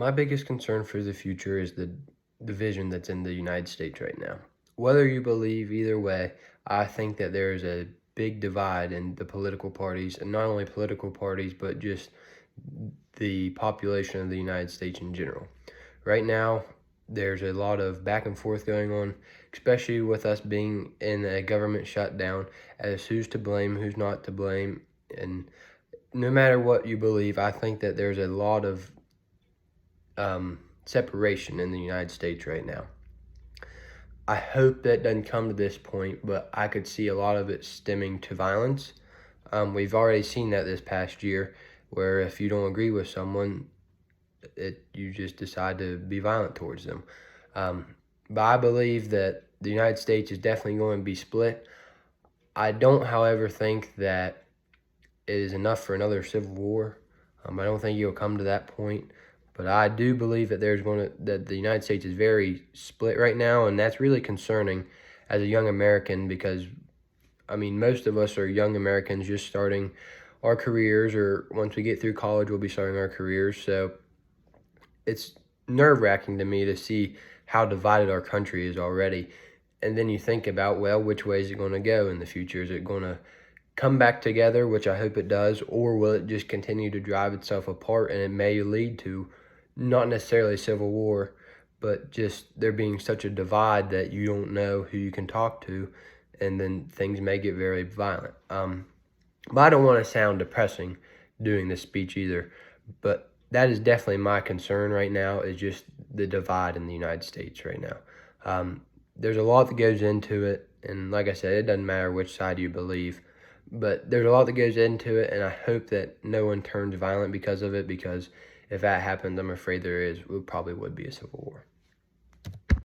My biggest concern for the future is the division that's in the United States right now. Whether you believe either way, I think that there is a big divide in the political parties, and not only political parties, but just the population of the United States in general. Right now, there's a lot of back and forth going on, especially with us being in a government shutdown, as who's to blame, who's not to blame. And no matter what you believe, I think that there's a lot of separation in the United States right now. I hope that doesn't come to this point, but I could see a lot of it stemming to violence. We've already seen that this past year, where if you don't agree with someone, you just decide to be violent towards them. But I believe that the United States is definitely going to be split. I don't, however, think that it is enough for another civil war. I don't think you'll come to that point. But I do believe that that the United States is very split right now, and that's really concerning as a young American because, I mean, most of us are young Americans just starting our careers, or once we get through college, we'll be starting our careers. So it's nerve-wracking to me to see how divided our country is already. And then you think about, well, which way is it going to go in the future? Is it going to come back together, which I hope it does, or will it just continue to drive itself apart, and it may lead to not necessarily civil war, but just there being such a divide that you don't know who you can talk to, and then things may get very violent. But I don't want to sound depressing doing this speech either, but that is definitely my concern right now, is just the divide in the United States right now. There's a lot that goes into it, and like I said, it doesn't matter which side you believe, but there's a lot that goes into it, and I hope that no one turns violent because of it, because if that happens, I'm afraid it probably would be a civil war.